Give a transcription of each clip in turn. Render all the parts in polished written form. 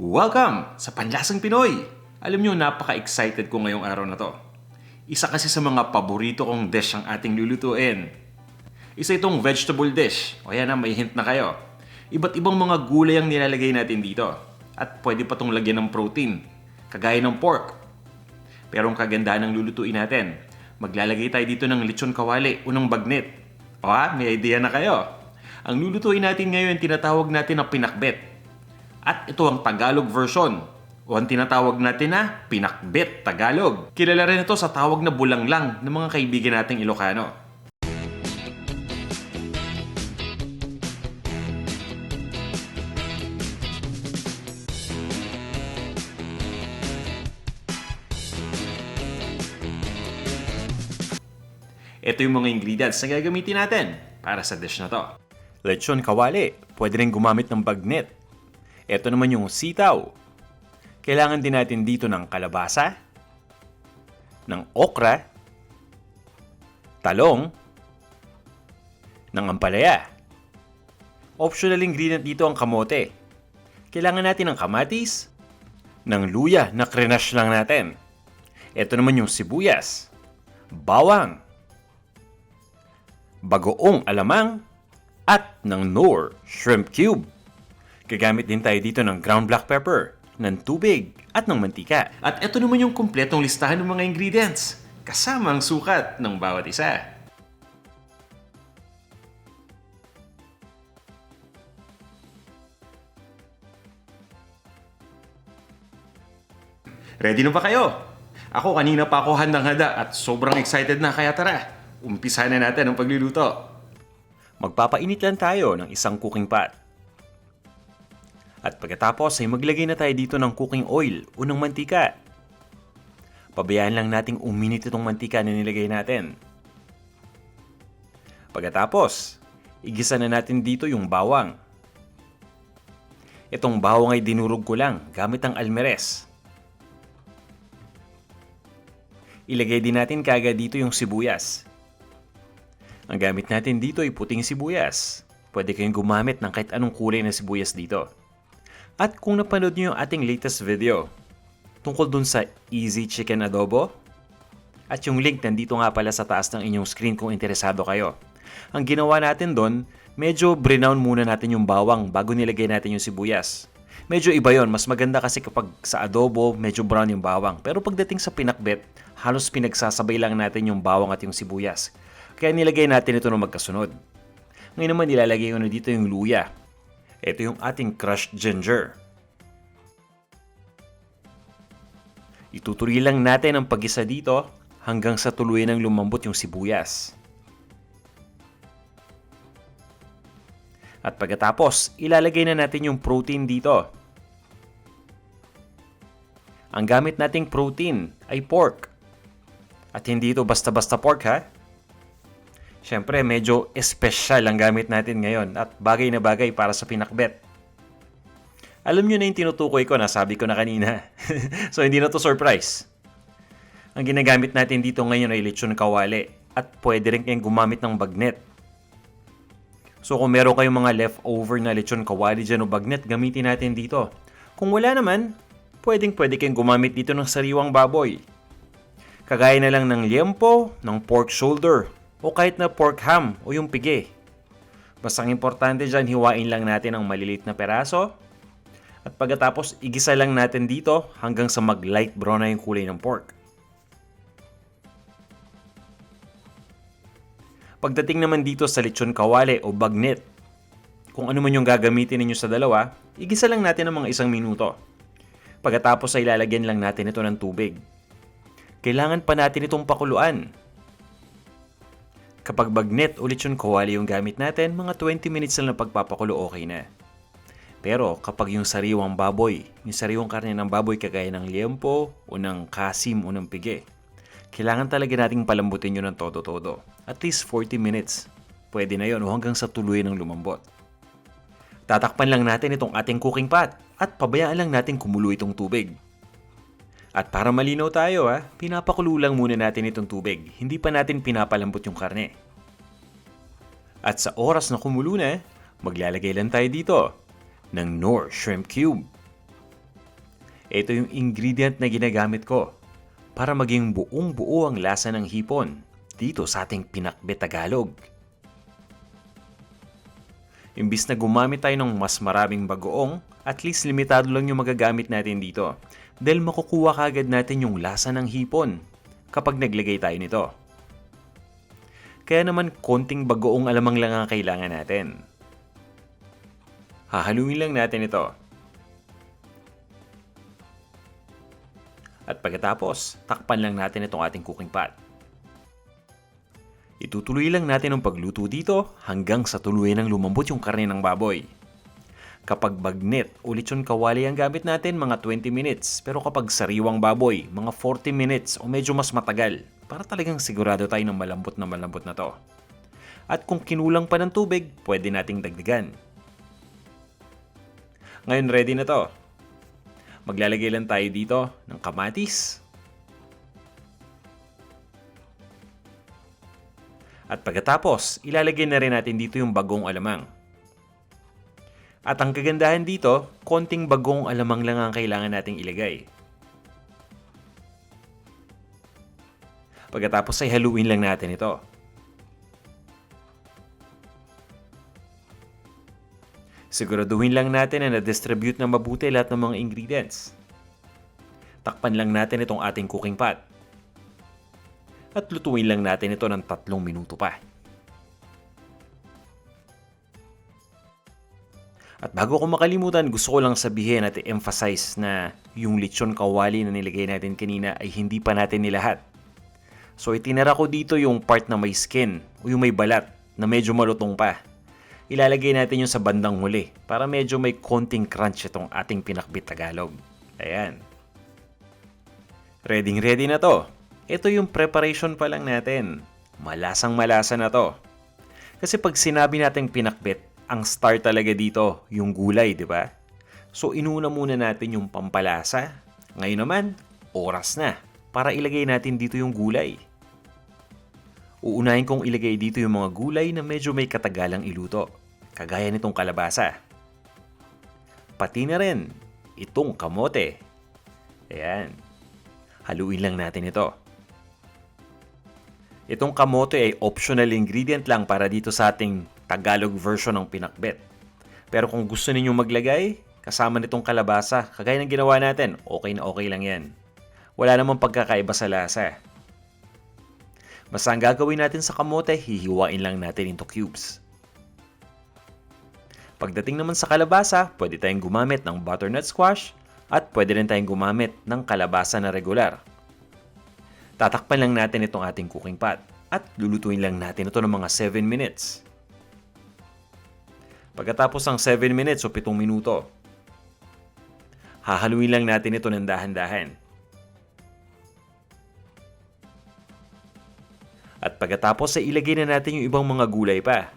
Welcome sa Panlasang Pinoy! Alam nyo, napaka-excited ko ngayong araw na to. Isa kasi sa mga paborito kong dish ang ating lulutuin. Isa itong vegetable dish. O yan na, may hint na kayo. Iba't ibang mga gulay ang nilalagay natin dito. At pwede pa itong lagyan ng protein, kagaya ng pork. Pero ang kagandahan ng lulutuin natin, maglalagay tayo dito ng lechon kawali o ng bagnet. O may idea na kayo. Ang lulutuin natin ngayon, tinatawag natin na pinakbet. At ito ang Tagalog version o ang tinatawag natin na pinakbet Tagalog. Kilala rin ito sa tawag na bulanglang ng mga kaibigan nating Ilocano. Ito yung mga ingredients na gagamitin natin para sa dish na to. Lechon kawali, pwede rin gumamit ng bagnet. Ito naman yung sitaw. Kailangan din natin dito ng kalabasa, ng okra, talong, ng ampalaya. Optional ingredient dito ang kamote. Kailangan natin ng kamatis, ng luya na crenache lang natin. Ito naman yung sibuyas, bawang, bagoong alamang, at ng Knorr shrimp cube. Gagamit din tayo dito ng ground black pepper, ng tubig, at ng mantika. At ito naman yung kumpletong listahan ng mga ingredients, kasama ang sukat ng bawat isa. Ready na ba kayo? Ako kanina pa ako handang-handa at sobrang excited na, kaya tara, umpisa na natin ang pagluluto. Magpapainit lang tayo ng isang cooking pot. At pagkatapos ay maglagay na tayo dito ng cooking oil o ng mantika. Pabayaan lang nating uminit itong mantika na nilagay natin. Pagkatapos, igisa na natin dito yung bawang. Itong bawang ay dinurog ko lang gamit ang almeres. Ilagay din natin kaagad dito yung sibuyas. Ang gamit natin dito ay puting sibuyas. Pwede kayong gumamit ng kahit anong kulay na sibuyas dito. At kung napanood nyo yung ating latest video tungkol dun sa easy chicken adobo, at yung link nandito nga pala sa taas ng inyong screen kung interesado kayo. Ang ginawa natin dun, medyo brinown muna natin yung bawang bago nilagay natin yung sibuyas. Medyo iba yon, mas maganda kasi kapag sa adobo medyo brown yung bawang. Pero pagdating sa pinakbet, halos pinagsasabay lang natin yung bawang at yung sibuyas. Kaya nilagay natin ito na magkasunod. Ngayon naman nilalagay ko na dito yung luya. Ito yung ating crushed ginger. Itutuloy lang natin ang pag-isa dito hanggang sa tuluyan ng lumambot yung sibuyas. At pagkatapos, ilalagay na natin yung protein dito. Ang gamit nating protein ay pork. At hindi ito basta-basta pork, ha? Siyempre, medyo espesyal ang gamit natin ngayon at bagay na bagay para sa pinakbet. Alam nyo na yung tinutukoy ko, nasabi ko na kanina. So, hindi na to surprise. Ang ginagamit natin dito ngayon ay lechon kawali at pwede rin kayong gumamit ng bagnet. So, kung meron kayong mga leftover na lechon kawali dyan o bagnet, gamitin natin dito. Kung wala naman, pwede kayong gumamit dito ng sariwang baboy. Kagaya na lang ng liempo, ng pork shoulder, o kahit na pork ham o yung pigi. Basta ang importante dyan, hiwain lang natin ang maliliit na peraso. At pagkatapos, igisa lang natin dito hanggang sa mag-light brown na yung kulay ng pork. Pagdating naman dito sa lechon kawali o bagnet, kung ano man yung gagamitin ninyo sa dalawa, igisa lang natin ng mga 1 minuto. Pagkatapos ay lalagyan lang natin ito ng tubig. Kailangan pa natin itong pakuluan. Kapag bagnet o lechon kawali yung gamit natin, mga 20 minutes lang na pagpapakulo okay na. Pero kapag yung sariwang baboy, yung sariwang karne ng baboy kagaya ng liempo o ng kasim o ng pigi, kailangan talaga nating palambutin yun ng todo-todo. At least 40 minutes. Pwede na yun o hanggang sa tuluyan ng lumambot. Tatakpan lang natin itong ating cooking pot at pabayaan lang natin kumulo itong tubig. At para malinaw tayo, pinapakulo lang muna natin itong tubig. Hindi pa natin pinapalambot yung karne. At sa oras na kumulo na, maglalagay lang tayo dito ng Knorr Shrimp Cube. Ito yung ingredient na ginagamit ko para maging buong buo ang lasa ng hipon dito sa ating pinakbet Tagalog. Imbis na gumamit tayo ng mas maraming bagoong, at least limitado lang yung magagamit natin dito dahil makukuha kagad natin yung lasa ng hipon kapag naglagay tayo nito. Kaya naman konting bagoong alamang lang ang kailangan natin. Hahaluin lang natin ito. At pagkatapos, takpan lang natin itong ating cooking pot. Itutuloy lang natin ang pagluto dito hanggang sa tuluyan ng lumambot yung karne ng baboy. Kapag bagnet o lechon kawali ang gamit natin, mga 20 minutes. Pero kapag sariwang baboy, mga 40 minutes o medyo mas matagal para talagang sigurado tayo ng malambot na to. At kung kinulang pa ng tubig, pwede nating dagdagan. Ngayon ready na to. Maglalagay lang tayo dito ng kamatis. At pagkatapos, ilalagay na rin natin dito yung bagong alamang. At ang kagandahan dito, konting bagong alamang lang ang kailangan nating ilagay. Pagkatapos ay haluin lang natin ito. Siguraduhin lang natin na na-distribute na mabuti lahat ng mga ingredients. Takpan lang natin itong ating cooking pot. At lutuin lang natin ito ng 3 minuto pa. At bago ko makalimutan, gusto ko lang sabihin at i-emphasize na yung lechon kawali na nilagay natin kanina ay hindi pa natin nilahat. So itinara ko dito yung part na may skin o yung may balat na medyo malutong pa. Ilalagay natin yung sa bandang huli para medyo may konting crunch itong ating pinakbet Tagalog. Ayan. Ready na to. Ito yung preparation pa lang natin. Malasang malasa na to. Kasi pag sinabi nating pinakbet, ang star talaga dito yung gulay, di ba? So inuna muna natin yung pampalasa. Ngayon naman, oras na para ilagay natin dito yung gulay. Uunahin kong ilagay dito yung mga gulay na medyo may katagalang iluto. Kagaya nitong kalabasa. Pati na rin itong kamote. Ayan. Haluin lang natin ito. Itong kamote ay optional ingredient lang para dito sa ating Tagalog version ng pinakbet. Pero kung gusto ninyong maglagay, kasama nitong kalabasa, kagaya ng ginawa natin, okay na okay lang yan. Wala namang pagkakaiba sa lasa. Basta ang gagawin natin sa kamote, hihiwain lang natin into cubes. Pagdating naman sa kalabasa, pwede tayong gumamit ng butternut squash at pwede rin tayong gumamit ng kalabasa na regular. Tatakpan lang natin itong ating cooking pot at lulutuin lang natin ito ng mga 7 minutes. Pagkatapos ng 7 minutes o 7 minuto, hahaluin lang natin ito ng dahan-dahan. At pagkatapos ay ilagay na natin yung ibang mga gulay pa.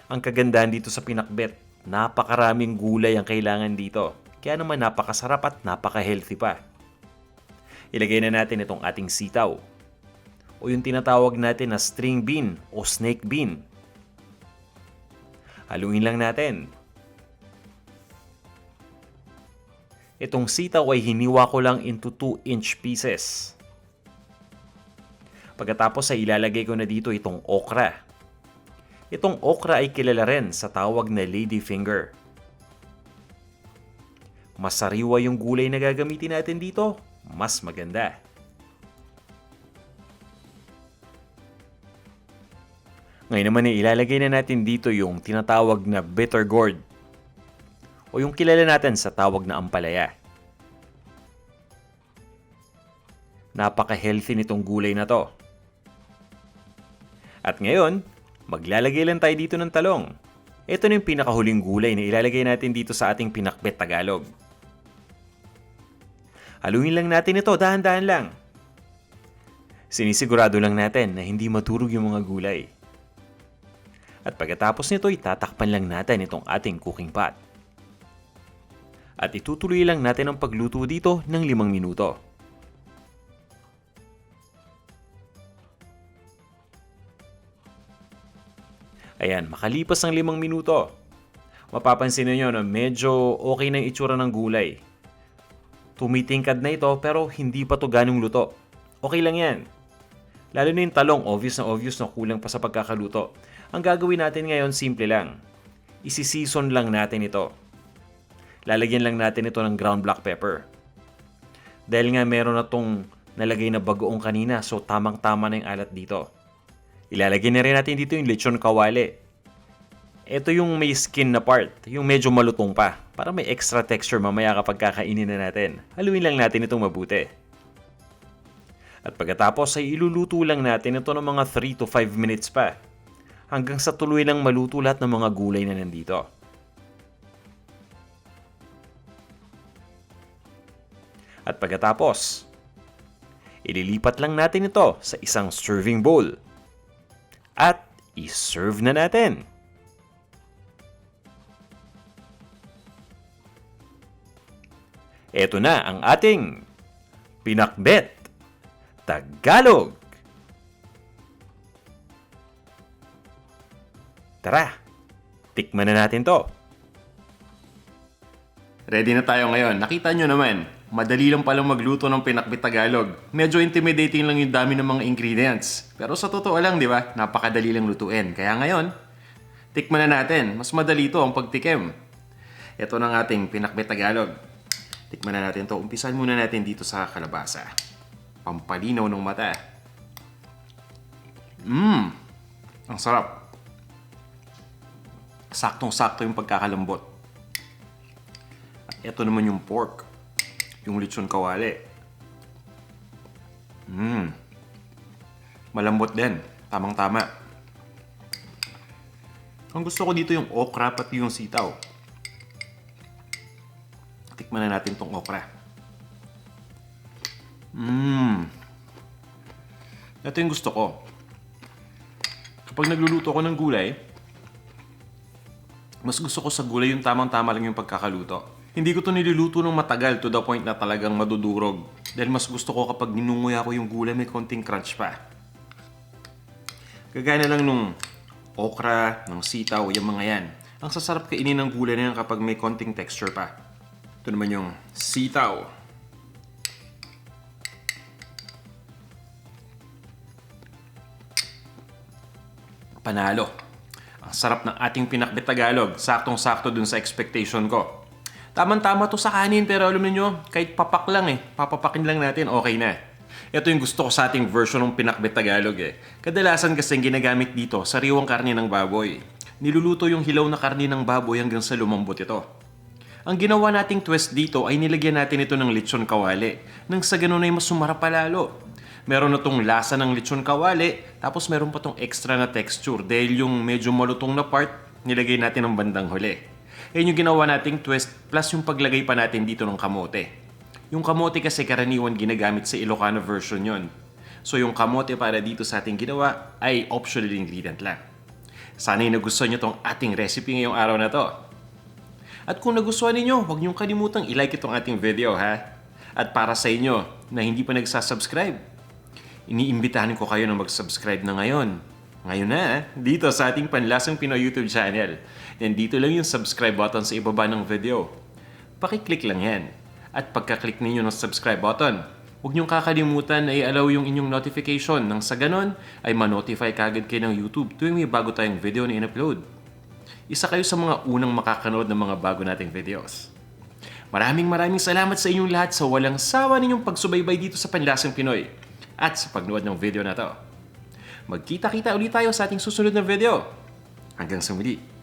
Ang kagandahan dito sa pinakbet, napakaraming gulay ang kailangan dito. Kaya naman napakasarap at napaka-healthy pa. Ilagay na natin itong ating sitaw o yung tinatawag natin na string bean o snake bean. Haluin lang natin. Itong sitaw ay hiniwa ko lang into 2-inch pieces. Pagkatapos ay ilalagay ko na dito itong okra. Itong okra ay kilala rin sa tawag na ladyfinger. Mas sariwa yung gulay na gagamitin natin dito, mas maganda. Ngayon naman ay ilalagay na natin dito yung tinatawag na bitter gourd o yung kilala natin sa tawag na ampalaya. Napaka-healthy nitong gulay na to. At ngayon, maglalagay lang tayo dito ng talong. Ito na yung pinakahuling gulay na ilalagay natin dito sa ating pinakbet Tagalog. Haluin lang natin ito, dahan-dahan lang. Sinisigurado lang natin na hindi maturog yung mga gulay. At pagkatapos nito, itatakpan lang natin itong ating cooking pot. At itutuloy lang natin ang pagluto dito ng 5 minuto. Ayan, makalipas ng 5 minuto, Mapapansin niyo na medyo okay na yung itsura ng gulay. Tumitingkad na ito pero hindi pa to ganong luto. Okay lang yan. Lalo na yung talong, obvious na kulang pa sa pagkakaluto. Ang gagawin natin ngayon, simple lang. Isi-season lang natin ito. Lalagyan lang natin ito ng ground black pepper. Dahil nga meron na tong nalagay na bagoong kanina, so tamang-tama na yung alat dito. Ilalagay na rin natin dito yung lechon kawali. Ito yung may skin na part, yung medyo malutong pa, para may extra texture mamaya kapag kakainin na natin. Haluin lang natin itong mabuti. At pagkatapos ay iluluto lang natin ito ng mga 3 to 5 minutes pa, hanggang sa tuloy lang maluto lahat ng mga gulay na nandito. At pagkatapos, ililipat lang natin ito sa isang serving bowl. At i-serve na natin. Ito na ang ating pinakbet Tagalog. Tara, tikman na natin to. Ready na tayo ngayon. Nakita nyo naman, madali lang palang magluto ng pinakbet Tagalog. Medyo intimidating lang yung dami ng mga ingredients. Pero sa totoo lang, di ba? Napakadali lang lutuin. Kaya ngayon, tikman na natin. Mas madali to ang pagtikim. Ito na ang ating pinakbet Tagalog. Tikman na natin to. Umpisan muna natin dito sa kalabasa. Pampalinaw ng mata. Ang sarap. Saktong-sakto yung pagkakalambot. At ito naman yung pork. Yung lechon kawali. Malambot din. Tamang-tama. Ang gusto ko dito yung okra pati yung sitaw. Tikman na natin tong okra. Ito yung gusto ko. Kapag nagluluto ako ng gulay, mas gusto ko sa gulay yung tamang-tama lang yung pagkakaluto. Hindi ko to niluluto ng matagal to the point na talagang madudurog. Dahil mas gusto ko kapag ninunguya ko yung gulay may konting crunch pa. Kagaya na lang nung okra, ng sitaw, yung mga yan. Ang sasarap kainin ng gulay na yan kapag may konting texture pa. Ito naman yung sitaw. Panalo. Ang sarap ng ating pinakbet Tagalog. Saktong-sakto dun sa expectation ko. Tamang-tama to sa kanin pero alam niyo, kahit papak lang papapakin lang natin, okay na. Ito yung gusto ko sa ating version ng pinakbet Tagalog Kadalasan kasi ginagamit dito, sariwang karne ng baboy. Niluluto yung hilaw na karne ng baboy hanggang sa lumambot ito. Ang ginawa nating twist dito ay nilagyan natin ito ng lechon kawali. Nang sa ganun ay mas sumarap pa lalo. Meron na tong lasa ng lechon kawali, tapos meron pa tong extra na texture dahil yung medyo malutong na part, nilagay natin ng bandang huli. Yan yung ginawa nating twist plus yung paglagay pa natin dito ng kamote. Yung kamote kasi karaniwan ginagamit sa Ilocano version yon. So yung kamote para dito sa ating ginawa ay optional ingredient lang. Sana'y nagustuhan nyo tong ating recipe ngayong araw na to. At kung nagustuhan ninyo, huwag niyong kalimutang i-like itong ating video ha. At para sa inyo na hindi pa nagsasubscribe, iniimbitahan ko kayo na mag-subscribe na ngayon. Ngayon na, dito sa ating Panlasang Pinoy YouTube channel. And dito lang yung subscribe button sa ibaba ng video. Pakiclick lang yan. At pagka-click ninyo ng subscribe button, huwag niyong kakalimutan na i-allow yung inyong notification nang sa ganon ay ma-notify kagad kayo ng YouTube tuwing may bago tayong video na in-upload. Isa kayo sa mga unang makakanood ng mga bago nating videos. Maraming salamat sa inyong lahat sa walang sawa ninyong pagsubaybay dito sa Panlasang Pinoy at sa pagnood ng video na to. Magkita-kita ulit tayo sa ating susunod na video. Hanggang sa muli.